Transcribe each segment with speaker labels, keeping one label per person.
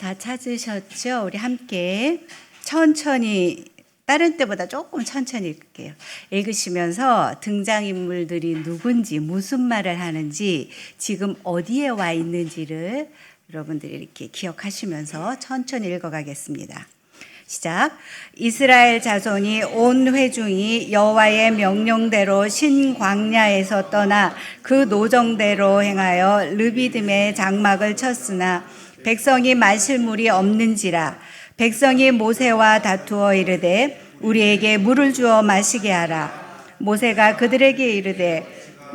Speaker 1: 다 찾으셨죠? 우리 함께 천천히, 다른 때보다 조금 천천히 읽을게요. 읽으시면서 등장인물들이 누군지, 무슨 말을 하는지, 지금 어디에 와 있는지를 여러분들이 이렇게 기억하시면서 천천히 읽어가겠습니다. 시작. 이스라엘 자손이 온 회중이 여호와의 명령대로 신광야에서 떠나 그 노정대로 행하여 르비딤의 장막을 쳤으나 백성이 마실 물이 없는지라. 백성이 모세와 다투어 이르되 우리에게 물을 주어 마시게 하라. 모세가 그들에게 이르되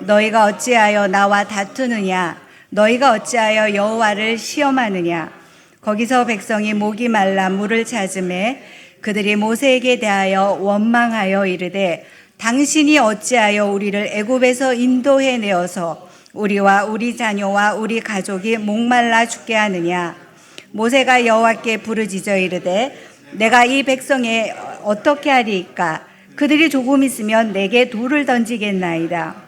Speaker 1: 너희가 어찌하여 나와 다투느냐. 너희가 어찌하여 여호와를 시험하느냐. 거기서 백성이 목이 말라 물을 찾음에 그들이 모세에게 대하여 원망하여 이르되 당신이 어찌하여 우리를 애굽에서 인도해 내어서 우리와 우리 자녀와 우리 가족이 목말라 죽게 하느냐. 모세가 여호와께 부르짖어 이르되 내가 이 백성에 어떻게 하리이까. 그들이 조금 있으면 내게 돌을 던지겠나이다.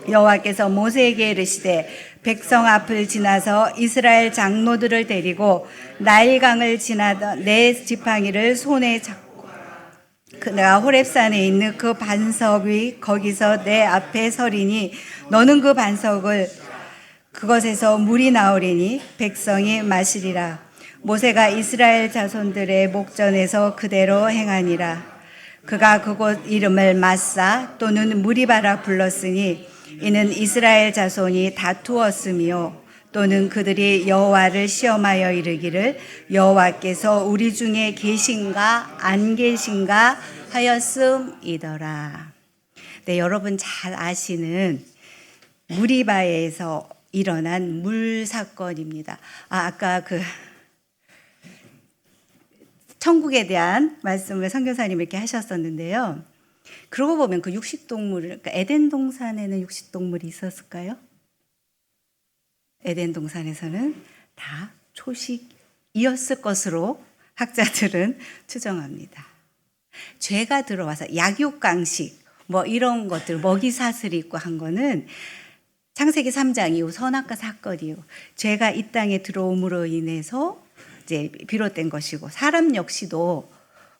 Speaker 1: 여호와께서 모세에게 이르시되 백성 앞을 지나서 이스라엘 장로들을 데리고 나일강을 지나던 내 지팡이를 손에 잡고 내가 호렙산에 있는 그 반석 위 거기서 내 앞에 서리니 너는 그 반석을 그것에서 물이 나오리니 백성이 마시리라. 모세가 이스라엘 자손들의 목전에서 그대로 행하니라. 그가 그곳 이름을 마사 또는 무리바라 불렀으니 이는 이스라엘 자손이 다투었으며 또는 그들이 여호와를 시험하여 이르기를 여호와께서 우리 중에 계신가 안 계신가 하였음이더라. 네, 여러분 잘 아시는 무리바에서 일어난 물 사건입니다. 아까 그 천국에 대한 말씀을 선교사님 이렇게 하셨었는데요. 그러고 보면 그 육식동물, 그러니까 에덴 동산에는 육식동물이 있었을까요? 에덴 동산에서는 다 초식이었을 것으로 학자들은 추정합니다. 죄가 들어와서 약육강식 뭐 이런 것들 먹이 사슬이 있고 한 거는 창세기 3장 이후 선악과 사건이요. 죄가 이 땅에 들어옴으로 인해서 이제 비롯된 것이고 사람 역시도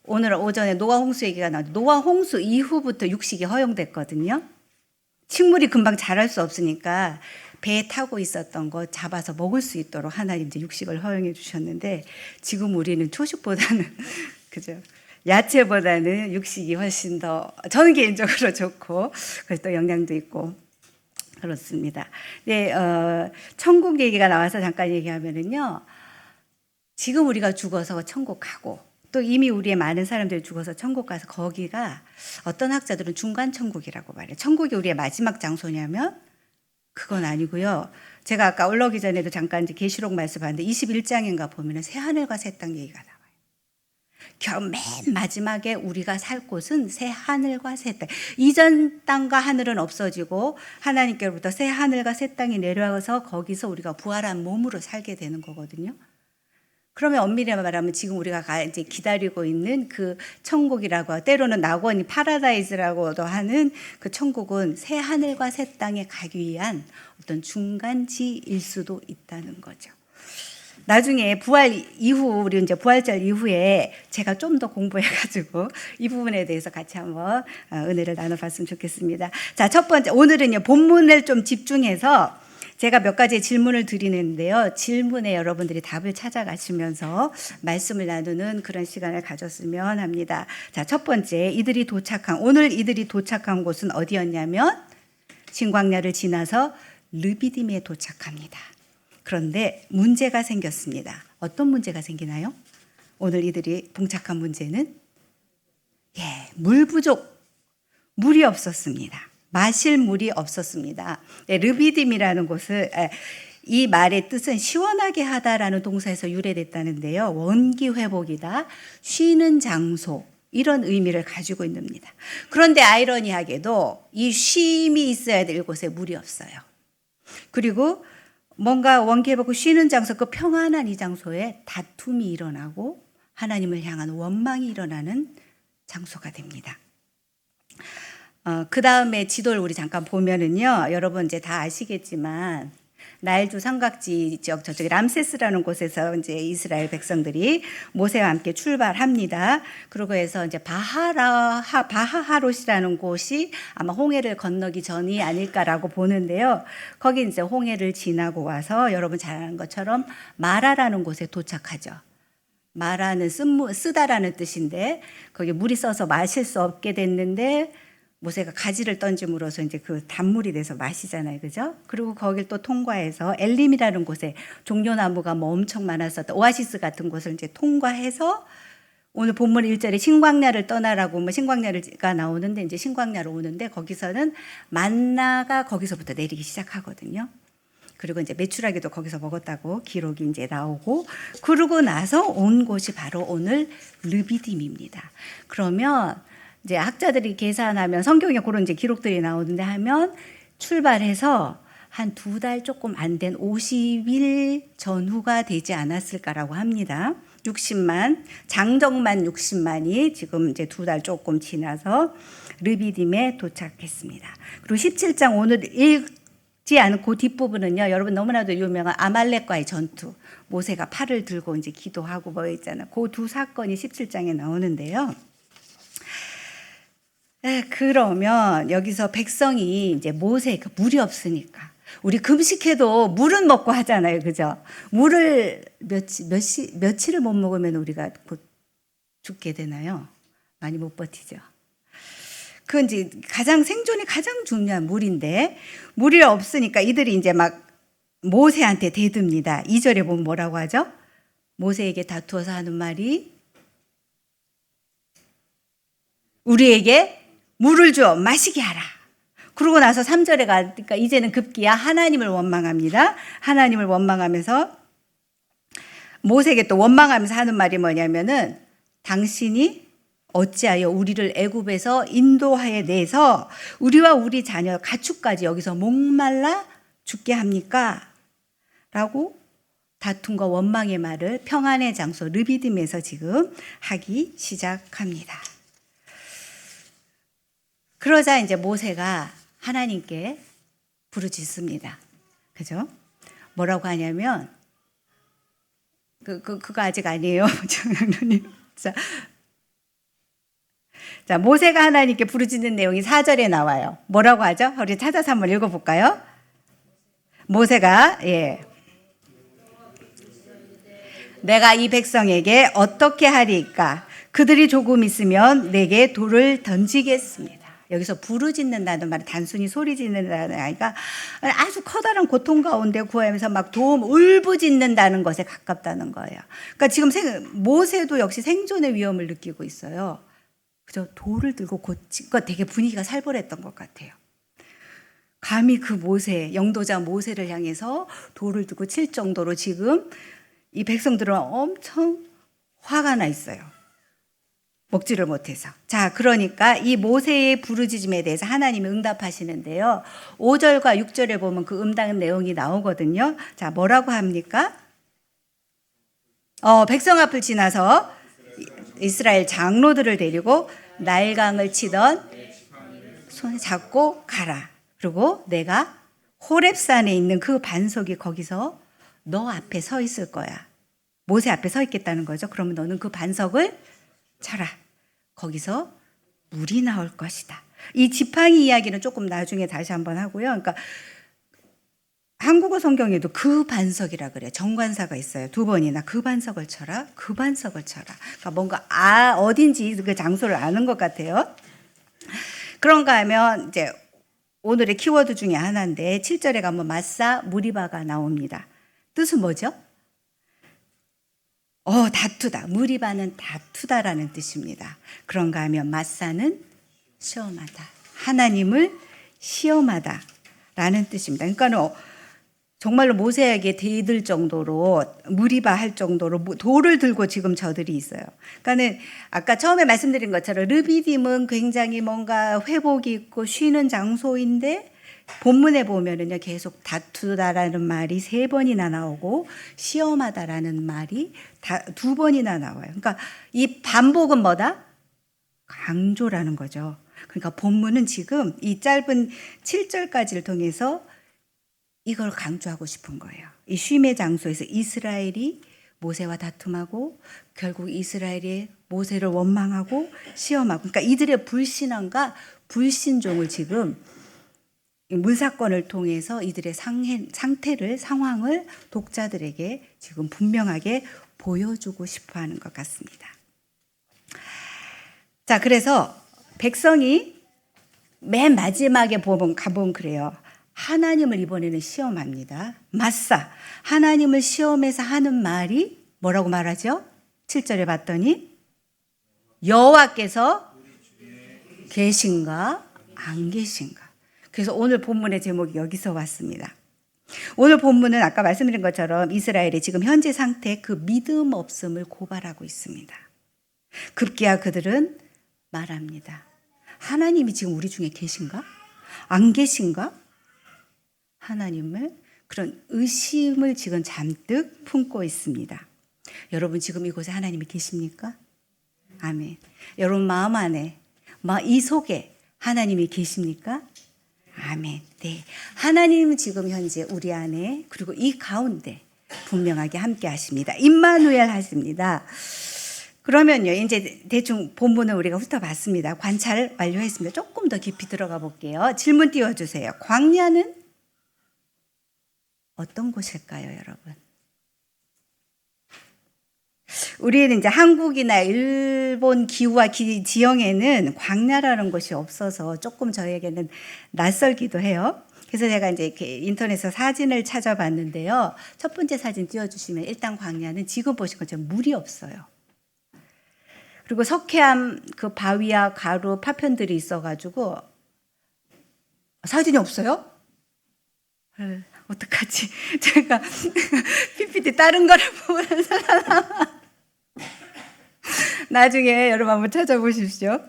Speaker 1: 오늘 오전에 노아 홍수 얘기가 나왔는데 노아 홍수 이후부터 육식이 허용됐거든요. 식물이 금방 자랄 수 없으니까 배에 타고 있었던 거 잡아서 먹을 수 있도록 하나님 이제 육식을 허용해 주셨는데 지금 우리는 초식보다는 그죠? 야채보다는 육식이 훨씬 더 저는 개인적으로 좋고 그래서 또 영양도 있고 그렇습니다. 네, 천국 얘기가 나와서 잠깐 얘기하면은요. 지금 우리가 죽어서 천국 가고 또 이미 우리의 많은 사람들이 죽어서 천국 가서 거기가 어떤 학자들은 중간 천국이라고 말해요. 천국이 우리의 마지막 장소냐면 그건 아니고요. 제가 아까 올라오기 전에도 잠깐 이제 계시록 말씀 봤는데 21장인가 보면은 새 하늘과 새 땅 얘기가 나와요. 맨 마지막에 우리가 살 곳은 새 하늘과 새 땅. 이전 땅과 하늘은 없어지고 하나님께로부터 새 하늘과 새 땅이 내려와서 거기서 우리가 부활한 몸으로 살게 되는 거거든요. 그러면 엄밀히 말하면 지금 우리가 이제 기다리고 있는 그 천국이라고 때로는 낙원이 파라다이스라고도 하는 그 천국은 새 하늘과 새 땅에 가기 위한 어떤 중간지일 수도 있다는 거죠. 나중에 부활 이후 우리 이제 부활절 이후에 제가 좀 더 공부해가지고 이 부분에 대해서 같이 한번 은혜를 나눠봤으면 좋겠습니다. 자, 첫 번째 오늘은요 본문을 좀 집중해서 제가 몇 가지 질문을 드리는데요. 질문에 여러분들이 답을 찾아가시면서 말씀을 나누는 그런 시간을 가졌으면 합니다. 자, 첫 번째 오늘 이들이 도착한 곳은 어디였냐면 신광야를 지나서 르비딤에 도착합니다. 그런데 문제가 생겼습니다. 어떤 문제가 생기나요? 오늘 이들이 봉착한 문제는 물 부족, 물이 없었습니다. 마실 물이 없었습니다. 네, 르비딤이라는 곳을 이 말의 뜻은 시원하게 하다라는 동사에서 유래됐다는데요. 원기 회복이다, 쉬는 장소 이런 의미를 가지고 있습니다. 그런데 아이러니하게도 이 쉼이 있어야 될 곳에 물이 없어요. 그리고 뭔가 원기 회복고 쉬는 장소, 그 평안한 이 장소에 다툼이 일어나고 하나님을 향한 원망이 일어나는 장소가 됩니다. 그 다음에 지도를 우리 잠깐 보면은요, 여러분 이제 다 아시겠지만 나일주 삼각지 지역 저쪽에 람세스라는 곳에서 이제 이스라엘 백성들이 모세와 함께 출발합니다. 그러고 해서 이제 바하하롯이라는 곳이 아마 홍해를 건너기 전이 아닐까라고 보는데요. 거기 이제 홍해를 지나고 와서 여러분 잘 아는 것처럼 마라라는 곳에 도착하죠. 마라는 쓰다라는 뜻인데 거기 물이 써서 마실 수 없게 됐는데 모세가 가지를 던짐으로써 이제 그 단물이 돼서 마시잖아요. 그죠? 그리고 거길 또 통과해서 엘림이라는 곳에 종려나무가 뭐 엄청 많았었던 오아시스 같은 곳을 이제 통과해서 오늘 본문 1절에 신광야를 떠나라고 뭐 신광야가 나오는데 이제 신광야로 오는데 거기서는 만나가 거기서부터 내리기 시작하거든요. 그리고 이제 메추라기도 거기서 먹었다고 기록이 이제 나오고 그러고 나서 온 곳이 바로 오늘 르비딤입니다. 그러면 이제 학자들이 계산하면 성경에 그런 이제 기록들이 나오는데 하면 출발해서 한 2달 조금 안 된 50일 전후가 되지 않았을까라고 합니다. 60만, 장정만 60만이 지금 이제 2달 조금 지나서 르비딤에 도착했습니다. 그리고 17장 오늘 읽지 않고 뒷부분은요, 여러분 너무나도 유명한 아말렉과의 전투. 모세가 팔을 들고 이제 기도하고 뭐 있잖아요. 그 두 사건이 17장에 나오는데요. 그러면 여기서 백성이 이제 모세가 물이 없으니까 우리 금식해도 물은 먹고 하잖아요. 그죠? 물을 며칠을 못 먹으면 우리가 곧 죽게 되나요? 많이 못 버티죠. 그건 이제 생존이 가장 중요한 물인데 물이 없으니까 이들이 이제 막 모세한테 대듭니다. 2절에 보면 뭐라고 하죠? 모세에게 다투어서 하는 말이 우리에게 물을 줘 마시게 하라. 그러고 나서 3절에 가니까 이제는 급기야 하나님을 원망합니다. 하나님을 원망하면서 모세에게 또 원망하면서 하는 말이 뭐냐면은 당신이 어찌하여 우리를 애굽에서 인도하여 내서 우리와 우리 자녀 가축까지 여기서 목말라 죽게 합니까? 라고 다툼과 원망의 말을 평안의 장소 르비딤에서 지금 하기 시작합니다. 그러자 이제 모세가 하나님께 부르짖습니다. 그죠? 뭐라고 하냐면, 그거 아직 아니에요. 자, 모세가 하나님께 부르짖는 내용이 4절에 나와요. 뭐라고 하죠? 우리 찾아서 한번 읽어볼까요? 모세가, 내가 이 백성에게 어떻게 하리까? 그들이 조금 있으면 내게 돌을 던지겠습니다. 여기서 부르짖는다는 말은 단순히 소리 짓는다는 아이가 아주 커다란 고통 가운데 구하면서 막 울부짖는다는 것에 가깝다는 거예요. 그러니까 지금 모세도 역시 생존의 위험을 느끼고 있어요. 그죠? 돌을 들고 고치니까 되게 분위기가 살벌했던 것 같아요. 감히 그 모세, 영도자 모세를 향해서 돌을 들고 칠 정도로 지금 이 백성들은 엄청 화가 나 있어요. 먹지를 못해서. 자, 그러니까 이 모세의 부르짖음에 대해서 하나님이 응답하시는데요. 5절과 6절에 보면 그 응답 내용이 나오거든요. 자, 뭐라고 합니까? 백성 앞을 지나서 이스라엘 장로들을 데리고 나일강을 치던 손에 잡고 가라. 그리고 내가 호렙산에 있는 그 반석이 거기서 너 앞에 서 있을 거야. 모세 앞에 서 있겠다는 거죠. 그러면 너는 그 반석을 쳐라. 거기서 물이 나올 것이다. 이 지팡이 이야기는 조금 나중에 다시 한번 하고요. 그러니까 한국어 성경에도 그 반석이라 그래요. 정관사가 있어요. 2번이나 그 반석을 쳐라. 그 반석을 쳐라. 그러니까 뭔가 어딘지 그 장소를 아는 것 같아요. 그런가 하면 이제 오늘의 키워드 중에 하나인데 7절에 가면 마사 무리바가 나옵니다. 뜻은 뭐죠? 다투다. 무리바는 다투다라는 뜻입니다. 그런가 하면 마사는 시험하다. 하나님을 시험하다라는 뜻입니다. 그러니까 정말로 모세에게 대들 정도로 무리바 할 정도로 돌을 들고 지금 저들이 있어요. 그러니까는 아까 처음에 말씀드린 것처럼 르비딤은 굉장히 뭔가 회복이 있고 쉬는 장소인데 본문에 보면은요 계속 다투다라는 말이 3번이나 나오고 시험하다라는 말이 2번이나 나와요. 그러니까 이 반복은 뭐다? 강조라는 거죠. 그러니까 본문은 지금 이 짧은 7절까지를 통해서 이걸 강조하고 싶은 거예요. 이 쉼의 장소에서 이스라엘이 모세와 다툼하고 결국 이스라엘이 모세를 원망하고 시험하고, 그러니까 이들의 불신앙과 불신종을 지금 문사건을 통해서 이들의 상황을 독자들에게 지금 분명하게 보여주고 싶어 하는 것 같습니다. 자, 그래서 백성이 맨 마지막에 가보면 그래요. 하나님을 이번에는 시험합니다. 맞사. 하나님을 시험해서 하는 말이 뭐라고 말하죠? 7절에 봤더니 여호와께서 계신가 안 계신가. 그래서 오늘 본문의 제목이 여기서 왔습니다. 오늘 본문은 아까 말씀드린 것처럼 이스라엘의 지금 현재 상태, 그 믿음 없음을 고발하고 있습니다. 급기야 그들은 말합니다. 하나님이 지금 우리 중에 계신가? 안 계신가? 하나님을 그런 의심을 지금 잔뜩 품고 있습니다. 여러분 지금 이곳에 하나님이 계십니까? 아멘. 여러분 마음 안에, 이 속에 하나님이 계십니까? 아멘. 네. 하나님은 지금 현재 우리 안에 그리고 이 가운데 분명하게 함께 하십니다. 임마누엘 하십니다. 그러면요, 이제 대충 본문을 우리가 훑어봤습니다. 관찰 완료했습니다. 조금 더 깊이 들어가 볼게요. 질문 띄워주세요. 광야는 어떤 곳일까요, 여러분? 우리는 이제 한국이나 일본 기후와 지형에는 광야라는 곳이 없어서 조금 저에게는 낯설기도 해요. 그래서 제가 이제 이렇게 인터넷에서 사진을 찾아봤는데요. 첫 번째 사진 띄워주시면 일단 광야는 지금 보신 것처럼 물이 없어요. 그리고 석회암 그 바위와 가루 파편들이 있어가지고 사진이 없어요? 어떡하지? 제가 PPT 다른 거를 보면서 나중에 여러분 한번 찾아보십시오.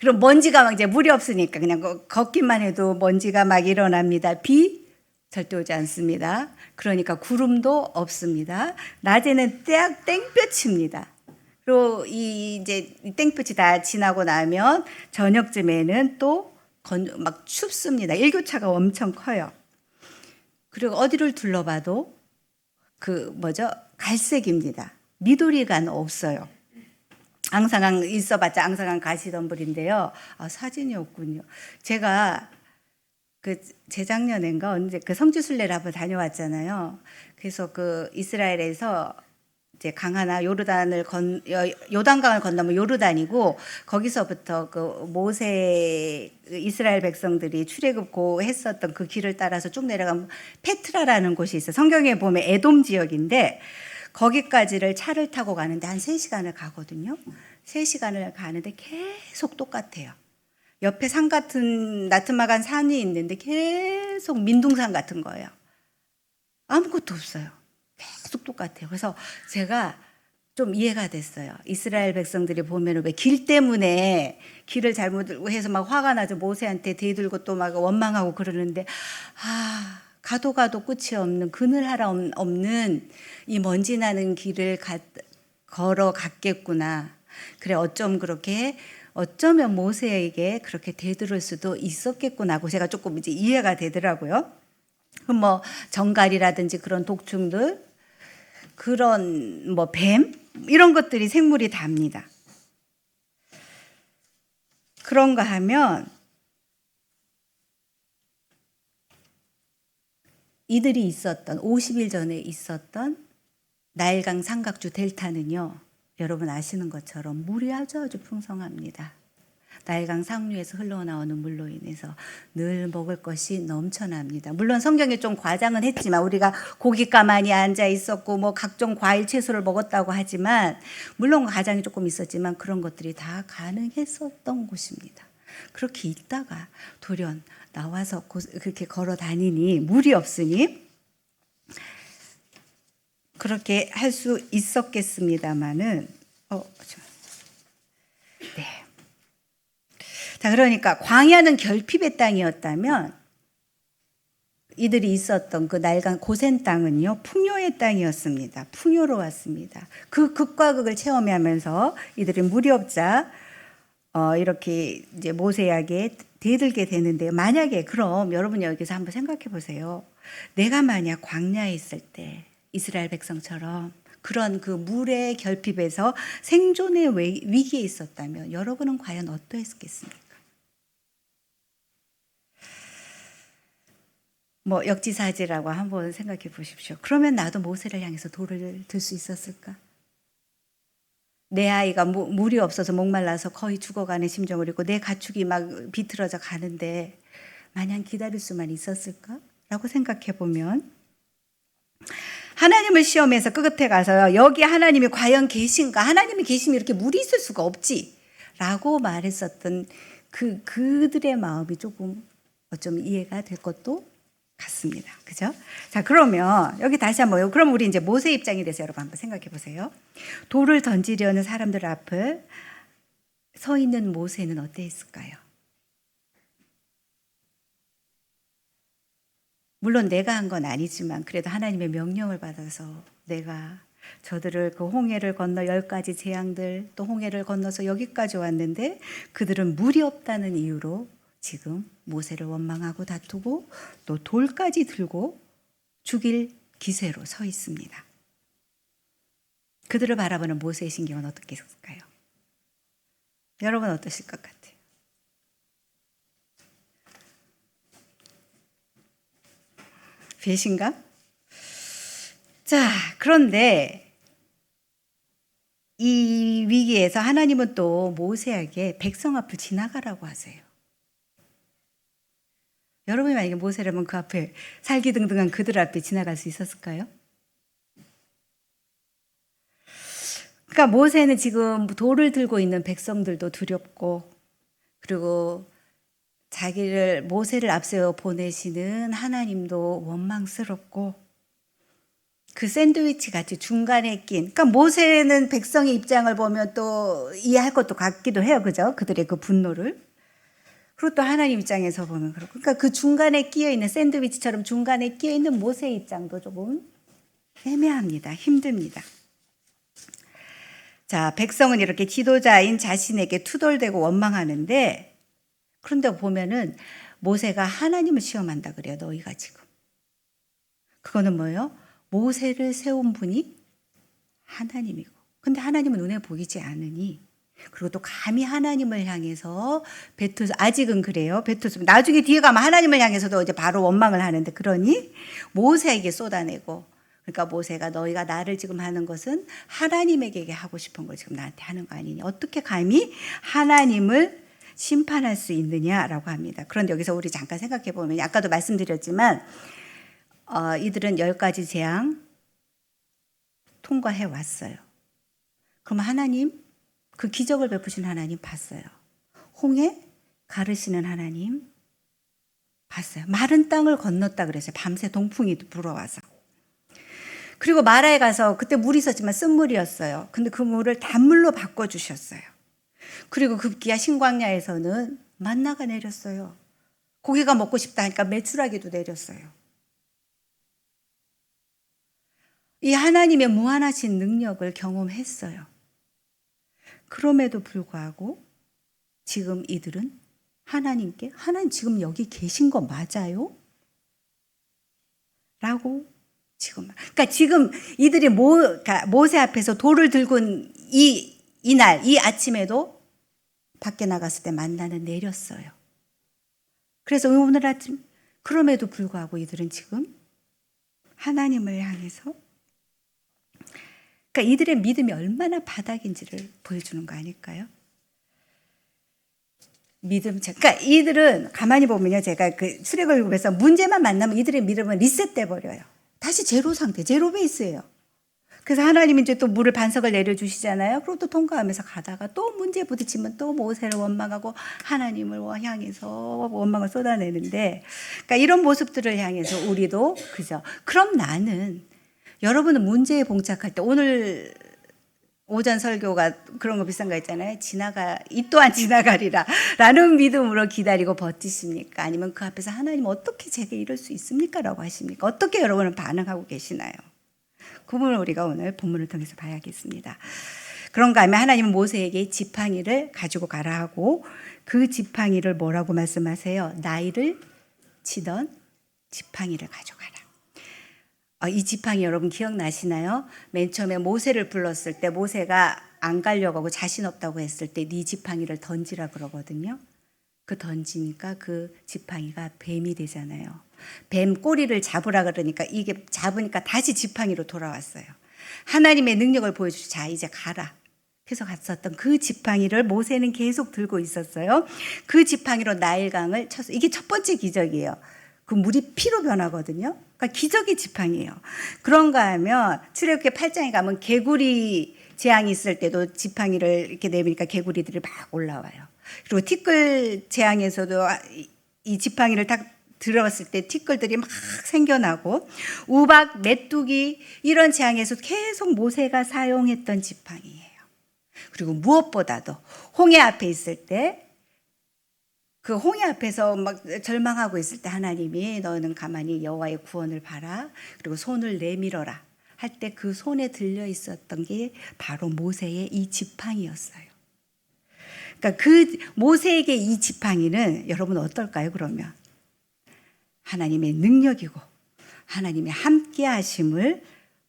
Speaker 1: 그럼 먼지가 막 이제 물이 없으니까 그냥 걷기만 해도 먼지가 막 일어납니다. 비 절대 오지 않습니다. 그러니까 구름도 없습니다. 낮에는 땡볕입니다. 그리고 이제 땡볕이 다 지나고 나면 저녁쯤에는 또 막 춥습니다. 일교차가 엄청 커요. 그리고 어디를 둘러봐도 갈색입니다.緑가 없어요. 앙상한 있어봤자 앙상한 가시덤불인데요. 사진이 없군요. 제가 재작년인가 언제 성지순례를 한번 다녀왔잖아요. 그래서 이스라엘에서 이제 강하나 요단강을 건너면 요르단이고 거기서부터 모세 이스라엘 백성들이 출애굽고 했었던 그 길을 따라서 쭉 내려가면 페트라라는 곳이 있어요. 성경에 보면 에돔 지역인데 거기까지를 차를 타고 가는데 한 3시간을 가거든요. 3시간을 가는데 계속 똑같아요. 옆에 산 같은 나트막한 산이 있는데 계속 민둥산 같은 거예요. 아무것도 없어요. 계속 똑같아요. 그래서 제가 좀 이해가 됐어요. 이스라엘 백성들이 보면 왜 길 때문에 길을 잘못해서 막 화가 나죠. 모세한테 대들고 또 막 원망하고 그러는데 가도 끝이 없는 그늘 하나 없는 이 먼지 나는 길을 걸어 갔겠구나. 그래 어쩌면 모세에게 그렇게 대들을 수도 있었겠구나 하고 제가 조금 이제 이해가 되더라고요. 그럼 정갈이라든지 그런 독충들, 그런 뱀 이런 것들이 생물이 답니다. 그런가 하면 이들이 있었던 50일 전에 있었던 나일강 삼각주 델타는요, 여러분 아시는 것처럼 물이 아주 풍성합니다. 나일강 상류에서 흘러나오는 물로 인해서 늘 먹을 것이 넘쳐납니다. 물론 성경에 좀 과장은 했지만 우리가 고기 가만히 앉아 있었고 각종 과일 채소를 먹었다고 하지만 물론 과장이 조금 있었지만 그런 것들이 다 가능했었던 곳입니다. 그렇게 있다가 돌연 나와서 그렇게 걸어 다니니 물이 없으니 그렇게 할 수 있었겠습니다마는 네. 자, 그러니까 광야는 결핍의 땅이었다면 이들이 있었던 그 나일강 고센 땅은요, 풍요의 땅이었습니다. 풍요로웠습니다. 그 극과 극을 체험하면서 이들이 무렵자 이렇게 이제 모세에게 대들게 되는데요. 만약에 그럼 여러분 여기서 한번 생각해 보세요. 내가 만약 광야에 있을 때 이스라엘 백성처럼 그런 그 물의 결핍에서 생존의 위기에 있었다면 여러분은 과연 어떠했겠습니까? 뭐 역지사지라고 한번 생각해 보십시오. 그러면 나도 모세를 향해서 돌을 들 수 있었을까? 내 아이가 물이 없어서 목말라서 거의 죽어가는 심정을 입고 내 가축이 막 비틀어져 가는데 마냥 기다릴 수만 있었을까? 라고 생각해 보면 하나님을 시험해서 끝에 가서 여기 하나님이 과연 계신가? 하나님이 계시면 이렇게 물이 있을 수가 없지. 라고 말했었던 그들의 마음이 조금 좀 이해가 될 것도 같습니다. 그죠? 자, 그러면 여기 다시 한번, 그럼 우리 이제 모세 입장에 대해서 여러분 한번 생각해 보세요. 돌을 던지려는 사람들 앞을 서 있는 모세는 어땠을까요? 물론 내가 한 건 아니지만 그래도 하나님의 명령을 받아서 내가 저들을 그 홍해를 건너 10가지 재앙들 또 홍해를 건너서 여기까지 왔는데 그들은 물이 없다는 이유로 지금 모세를 원망하고 다투고 또 돌까지 들고 죽일 기세로 서 있습니다. 그들을 바라보는 모세의 심경은 어떻겠을까요? 여러분 어떠실 것 같아요? 배신감? 자, 그런데 이 위기에서 하나님은 또 모세에게 백성 앞을 지나가라고 하세요. 여러분이 만약에 모세라면 그 앞에 살기등등한 그들 앞에 지나갈 수 있었을까요? 그러니까 모세는 지금 돌을 들고 있는 백성들도 두렵고 그리고 모세를 앞세워 보내시는 하나님도 원망스럽고 그 샌드위치 같이 중간에 낀 그러니까 모세는 백성의 입장을 보면 또 이해할 것도 같기도 해요. 그죠? 그들의 그 분노를. 그리고 또 하나님 입장에서 보면 그렇고 그러니까 그 중간에 끼어 있는 샌드위치처럼 중간에 끼어 있는 모세의 입장도 조금 애매합니다. 힘듭니다. 자, 백성은 이렇게 지도자인 자신에게 투덜대고 원망하는데 그런데 보면은 모세가 하나님을 시험한다 그래요. 너희가 지금. 그거는 뭐예요? 모세를 세운 분이 하나님이고. 근데 하나님은 눈에 보이지 않으니 그리고 또 감히 하나님을 향해서 아직은 그래요. 나중에 뒤에 가면 하나님을 향해서도 이제 바로 원망을 하는데 그러니 모세에게 쏟아내고 그러니까 모세가 너희가 나를 지금 하는 것은 하나님에게 하고 싶은 걸 지금 나한테 하는 거 아니냐. 어떻게 감히 하나님을 심판할 수 있느냐라고 합니다. 그런데 여기서 우리 잠깐 생각해 보면 아까도 말씀드렸지만 이들은 10가지 재앙 통과해 왔어요. 그럼 하나님 그 기적을 베푸신 하나님 봤어요. 홍해 가르시는 하나님 봤어요. 마른 땅을 건넜다 그랬어요. 밤새 동풍이 불어와서. 그리고 마라에 가서 그때 물이 있었지만 쓴물이었어요. 근데 그 물을 단물로 바꿔주셨어요. 그리고 급기야 신광야에서는 만나가 내렸어요. 고기가 먹고 싶다 하니까 메추라기도 내렸어요. 이 하나님의 무한하신 능력을 경험했어요. 그럼에도 불구하고 지금 이들은 하나님 지금 여기 계신 거 맞아요? 라고 그러니까 지금 이들이 모세 앞에서 돌을 들고 이날, 이 아침에도 밖에 나갔을 때 만나는 내렸어요. 그래서 오늘 아침, 그럼에도 불구하고 이들은 지금 하나님을 향해서 그러니까 이들의 믿음이 얼마나 바닥인지를 보여주는 거 아닐까요? 그러니까 이들은 가만히 보면요. 제가 그 출애굽에서 문제만 만나면 이들의 믿음은 리셋돼 버려요. 다시 제로 상태, 제로 베이스예요. 그래서 하나님이 이제 또 물을 반석을 내려주시잖아요. 그리고 또 통과하면서 가다가 또 문제에 부딪히면 또 모세를 원망하고 하나님을 향해서 원망을 쏟아내는데 그러니까 이런 모습들을 향해서 우리도 그죠. 그럼 나는 여러분은 문제에 봉착할 때 오늘 오전 설교가 그런 거 비슷한 거 있잖아요. 이 또한 지나가리라 라는 믿음으로 기다리고 버티십니까? 아니면 그 앞에서 하나님 어떻게 제게 이럴 수 있습니까? 라고 하십니까? 어떻게 여러분은 반응하고 계시나요? 그 부분을 우리가 오늘 본문을 통해서 봐야겠습니다. 그런가 하면 하나님은 모세에게 지팡이를 가지고 가라 하고 그 지팡이를 뭐라고 말씀하세요? 나이를 치던 지팡이를 가져가라. 이 지팡이 여러분 기억나시나요? 맨 처음에 모세를 불렀을 때 모세가 안 가려고 하고 자신 없다고 했을 때 네 지팡이를 던지라 그러거든요. 그 던지니까 그 지팡이가 뱀이 되잖아요. 뱀 꼬리를 잡으라 그러니까 이게 잡으니까 다시 지팡이로 돌아왔어요. 하나님의 능력을 보여주시고 자 이제 가라. 그래서 갔었던 그 지팡이를 모세는 계속 들고 있었어요. 그 지팡이로 나일강을 쳤어요. 이게 첫 번째 기적이에요. 그 물이 피로 변하거든요. 그러니까 기적의 지팡이에요. 그런가 하면 출애굽기 8장에 가면 개구리 재앙이 있을 때도 지팡이를 이렇게 내밀니까 개구리들이 막 올라와요. 그리고 티끌 재앙에서도 이 지팡이를 딱 들어갔을 때 티끌들이 막 생겨나고 우박, 메뚜기 이런 재앙에서 계속 모세가 사용했던 지팡이에요. 그리고 무엇보다도 홍해 앞에 있을 때 그 홍해 앞에서 막 절망하고 있을 때 하나님이 너는 가만히 여호와의 구원을 봐라. 그리고 손을 내밀어라. 할 때 그 손에 들려 있었던 게 바로 모세의 이 지팡이였어요. 그러니까 그 모세에게 이 지팡이는 여러분 어떨까요? 그러면 하나님의 능력이고 하나님의 함께 하심을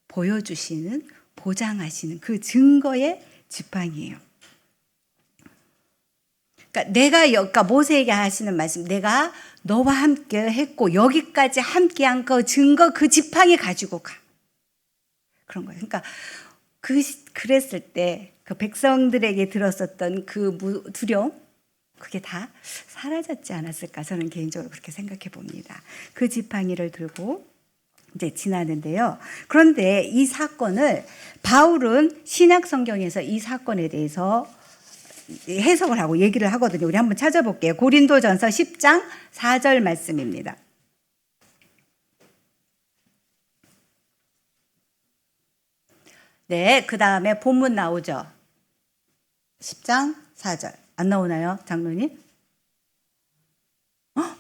Speaker 1: 보여주시는 보장하시는 그 증거의 지팡이에요. 그러니까 모세에게 하시는 말씀, 내가 너와 함께 했고 여기까지 함께한 그 증거 그 지팡이 가지고 가. 그런 거예요. 그러니까 그랬을 때 그 백성들에게 들었었던 그 두려움 그게 다 사라졌지 않았을까 저는 개인적으로 그렇게 생각해 봅니다. 그 지팡이를 들고 이제 지나는데요. 그런데 이 사건을 바울은 신약 성경에서 이 사건에 대해서 해석을 하고 얘기를 하거든요. 우리 한번 찾아볼게요. 고린도전서 10장 4절 말씀입니다. 네, 그 다음에 본문 나오죠. 10장 4절. 안 나오나요, 장로님?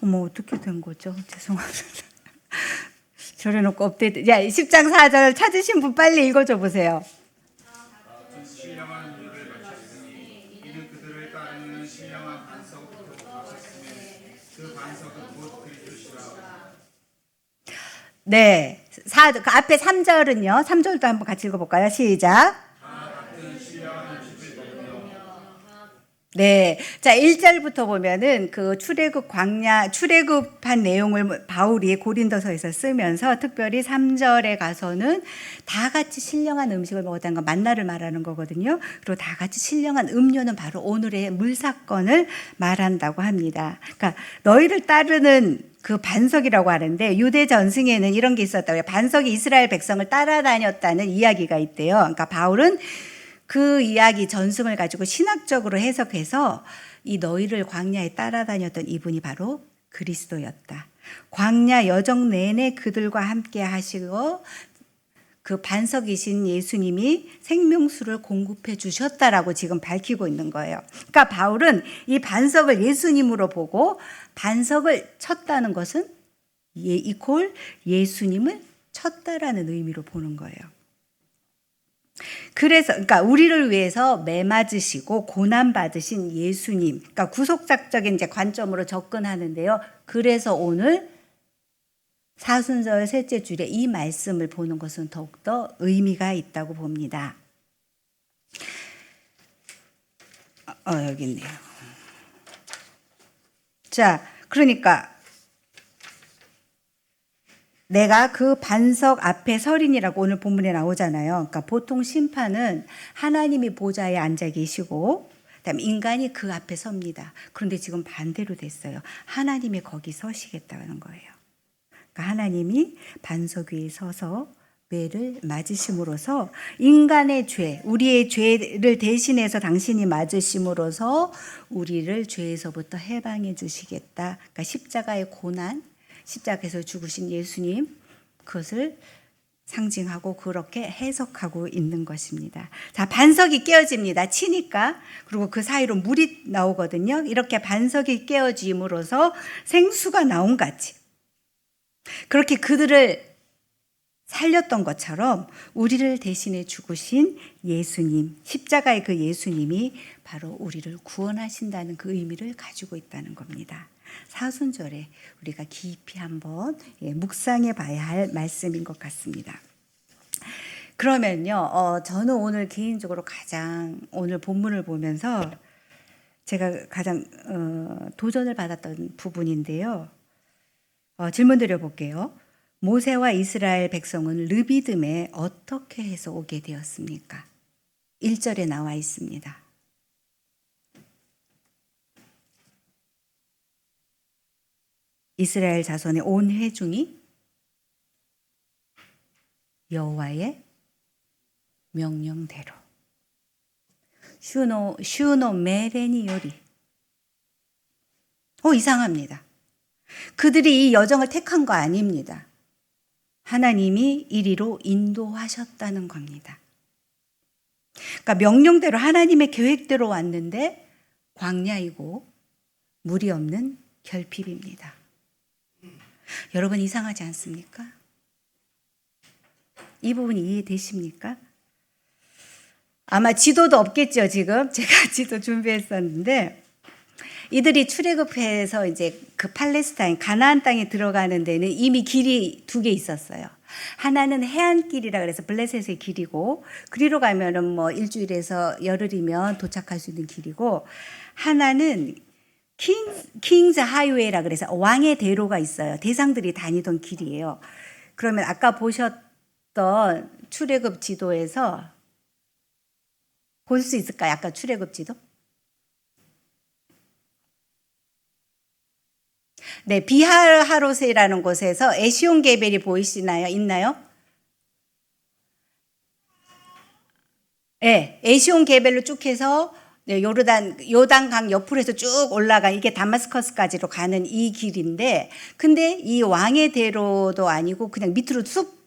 Speaker 1: 어머, 어떻게 된 거죠? 죄송합니다. 저래놓고 업데이트. 야, 10장 4절 찾으신 분 빨리 읽어줘 보세요.
Speaker 2: 신령한 일을 마쳤으니 이는 그들을 따르는 신령한 반석부터 마쳤으니 그 반석은 곧 그리스도시라.
Speaker 1: 네, 그 앞에 3절은요. 3절도 한번 같이 읽어볼까요? 시작. 네. 자, 1절부터 보면은 그 출애굽한 내용을 바울이 고린도서에서 쓰면서 특별히 3절에 가서는 다 같이 신령한 음식을 먹었다는 거 만나를 말하는 거거든요. 그리고 다 같이 신령한 음료는 바로 오늘의 물 사건을 말한다고 합니다. 그러니까 너희를 따르는 그 반석이라고 하는데 유대 전승에는 이런 게 있었다고요. 반석이 이스라엘 백성을 따라다녔다는 이야기가 있대요. 그러니까 바울은 그 이야기 전승을 가지고 신학적으로 해석해서 이 너희를 광야에 따라다녔던 이분이 바로 그리스도였다. 광야 여정 내내 그들과 함께 하시고 그 반석이신 예수님이 생명수를 공급해 주셨다라고 지금 밝히고 있는 거예요. 그러니까 바울은 이 반석을 예수님으로 보고 반석을 쳤다는 것은 이퀄 예수님을 쳤다라는 의미로 보는 거예요. 그래서 그러니까 우리를 위해서 매 맞으시고 고난 받으신 예수님, 그러니까 구속작적인 이제 관점으로 접근하는데요. 그래서 오늘 사순절 셋째 주일에 이 말씀을 보는 것은 더욱더 의미가 있다고 봅니다. 여기 있네요. 자, 그러니까 내가 그 반석 앞에 서린이라고 오늘 본문에 나오잖아요. 그러니까 보통 심판은 하나님이 보좌에 앉아 계시고 그다음에 인간이 그 앞에 섭니다. 그런데 지금 반대로 됐어요. 하나님이 거기 서시겠다는 거예요. 그러니까 하나님이 반석 위에 서서 매를 맞으심으로써 인간의 죄, 우리의 죄를 대신해서 당신이 맞으심으로써 우리를 죄에서부터 해방해 주시겠다. 그러니까 십자가의 고난, 십자가에서 죽으신 예수님, 그것을 상징하고 그렇게 해석하고 있는 것입니다. 자, 반석이 깨어집니다. 치니까. 그리고 그 사이로 물이 나오거든요. 이렇게 반석이 깨어짐으로써 생수가 나온 같이. 그렇게 그들을 살렸던 것처럼 우리를 대신해 죽으신 예수님, 십자가의 그 예수님이 바로 우리를 구원하신다는 그 의미를 가지고 있다는 겁니다. 사순절에 우리가 깊이 한번 묵상해 봐야 할 말씀인 것 같습니다. 그러면요, 저는 오늘 개인적으로 가장 오늘 본문을 보면서 제가 가장 도전을 받았던 부분인데요. 질문 드려볼게요. 모세와 이스라엘 백성은 르비딤에 어떻게 해서 오게 되었습니까? 1절에 나와 있습니다. 이스라엘 자손의 온 회중이 여호와의 명령대로 슈노 메레니 요리. 이상합니다. 그들이 이 여정을 택한 거 아닙니다. 하나님이 이리로 인도하셨다는 겁니다. 그러니까 명령대로 하나님의 계획대로 왔는데 광야이고 물이 없는 결핍입니다. 여러분 이상하지 않습니까? 이 부분이 이해되십니까? 아마 지도도 없겠죠, 지금. 제가 지도 준비했었는데 이들이 출애굽해서 이제 그 팔레스타인 가나안 땅에 들어가는 데는 이미 길이 두 개 있었어요. 하나는 해안길이라 그래서 블레셋의 길이고 그리로 가면은 뭐 일주일에서 열흘이면 도착할 수 있는 길이고 하나는 킹즈 하이웨이라 그래서 왕의 대로가 있어요. 대상들이 다니던 길이에요. 그러면 아까 보셨던 출애굽 지도에서 볼 수 있을까요? 아까 출애굽 지도? 네, 비하하로세라는 곳에서 에시온 게벨이 보이시나요? 있나요? 네, 에시온 게벨로 쭉 해서 요단강 옆으로 해서 쭉 올라가 이게 다마스커스까지로 가는 이 길인데, 근데 이 왕의 대로도 아니고 그냥 밑으로 쑥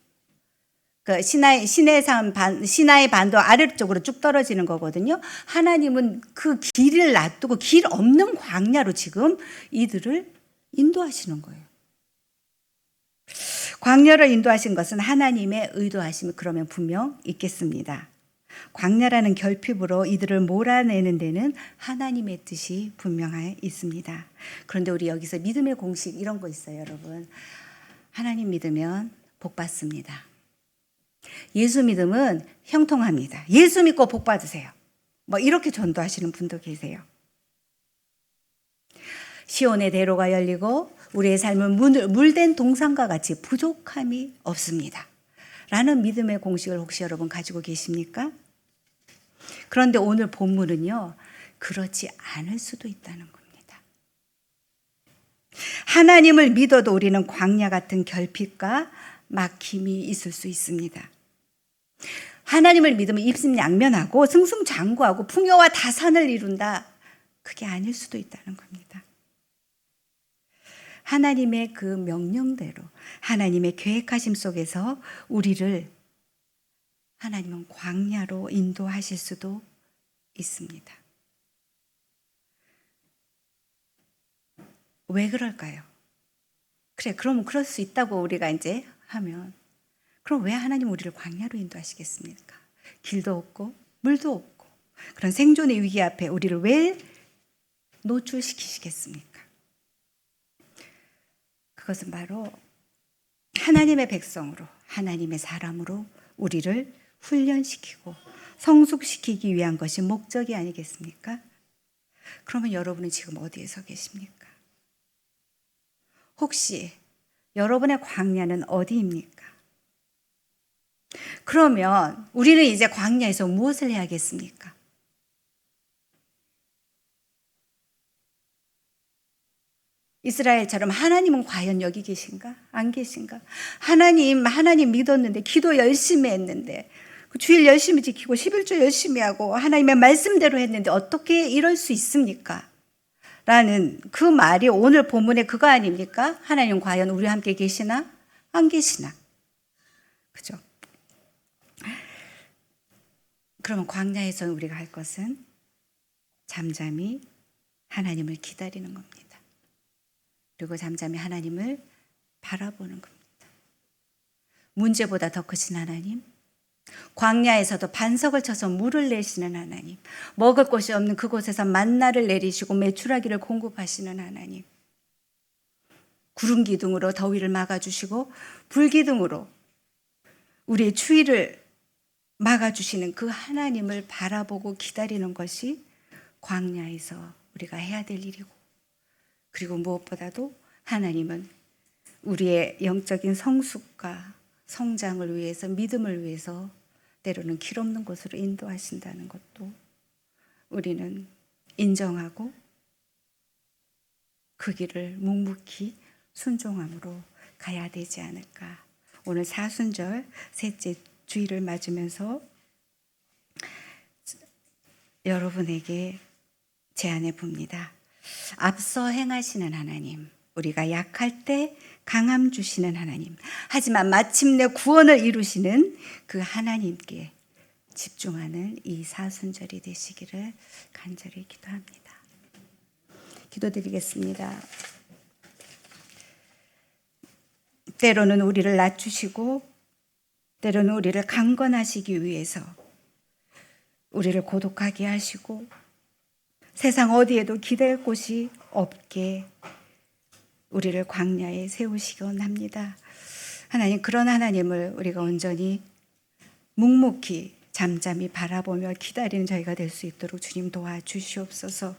Speaker 1: 그 시나이 반도 아래쪽으로 쭉 떨어지는 거거든요. 하나님은 그 길을 놔두고 길 없는 광야로 지금 이들을 인도하시는 거예요. 광야를 인도하신 것은 하나님의 의도하심이 그러면 분명 있겠습니다. 광야라는 결핍으로 이들을 몰아내는 데는 하나님의 뜻이 분명해 있습니다. 그런데 우리 여기서 믿음의 공식 이런 거 있어요, 여러분. 하나님 믿으면 복 받습니다. 예수 믿음은 형통합니다. 예수 믿고 복 받으세요. 뭐 이렇게 전도하시는 분도 계세요. 시온의 대로가 열리고 우리의 삶은 물된 동산과 같이 부족함이 없습니다. 라는 믿음의 공식을 혹시 여러분 가지고 계십니까? 그런데 오늘 본문은요, 그렇지 않을 수도 있다는 겁니다. 하나님을 믿어도 우리는 광야 같은 결핍과 막힘이 있을 수 있습니다. 하나님을 믿으면 입신양면하고 승승장구하고 풍요와 다산을 이룬다. 그게 아닐 수도 있다는 겁니다. 하나님의 그 명령대로 하나님의 계획하심 속에서 우리를 하나님은 광야로 인도하실 수도 있습니다. 왜 그럴까요? 그래, 그러면 그럴 수 있다고 우리가 이제 하면 그럼 왜 하나님 우리를 광야로 인도하시겠습니까? 길도 없고 물도 없고 그런 생존의 위기 앞에 우리를 왜 노출시키시겠습니까? 그것은 바로 하나님의 백성으로 하나님의 사람으로 우리를 훈련시키고 성숙시키기 위한 것이 목적이 아니겠습니까? 그러면 여러분은 지금 어디에 서 계십니까? 혹시 여러분의 광야는 어디입니까? 그러면 우리는 이제 광야에서 무엇을 해야겠습니까? 이스라엘처럼 하나님은 과연 여기 계신가? 안 계신가? 하나님 믿었는데 기도 열심히 했는데 주일 열심히 지키고 11조 열심히 하고 하나님의 말씀대로 했는데 어떻게 이럴 수 있습니까? 라는 그 말이 오늘 본문의 그거 아닙니까? 하나님 과연 우리와 함께 계시나? 안 계시나? 그죠? 그러면 광야에서 우리가 할 것은 잠잠히 하나님을 기다리는 겁니다. 그리고 잠잠히 하나님을 바라보는 겁니다. 문제보다 더 크신 하나님, 광야에서도 반석을 쳐서 물을 내시는 하나님, 먹을 곳이 없는 그곳에서 만나를 내리시고 메추라기를 공급하시는 하나님, 구름 기둥으로 더위를 막아주시고 불 기둥으로 우리의 추위를 막아주시는 그 하나님을 바라보고 기다리는 것이 광야에서 우리가 해야 될 일이고, 그리고 무엇보다도 하나님은 우리의 영적인 성숙과 성장을 위해서, 믿음을 위해서 때로는 길 없는 곳으로 인도하신다는 것도 우리는 인정하고 그 길을 묵묵히 순종함으로 가야 되지 않을까. 오늘 사순절 셋째 주일을 맞으면서 여러분에게 제안해 봅니다. 앞서 행하시는 하나님, 우리가 약할 때 강함 주시는 하나님, 하지만 마침내 구원을 이루시는 그 하나님께 집중하는 이 사순절이 되시기를 간절히 기도합니다. 기도드리겠습니다. 때로는 우리를 낮추시고 때로는 우리를 강건하시기 위해서 우리를 고독하게 하시고 세상 어디에도 기댈 곳이 없게 우리를 광야에 세우시곤 합니다. 하나님, 그런 하나님을 우리가 온전히 묵묵히 잠잠히 바라보며 기다리는 저희가 될 수 있도록 주님 도와주시옵소서.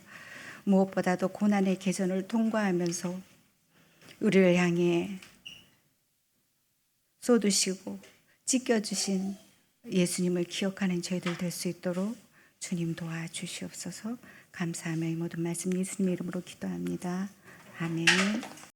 Speaker 1: 무엇보다도 고난의 계전을 통과하면서 우리를 향해 쏟으시고 찢겨주신 예수님을 기억하는 저희들 될 수 있도록 주님 도와주시옵소서. 감사하며 이 모든 말씀 예수님의 이름으로 기도합니다. 아멘.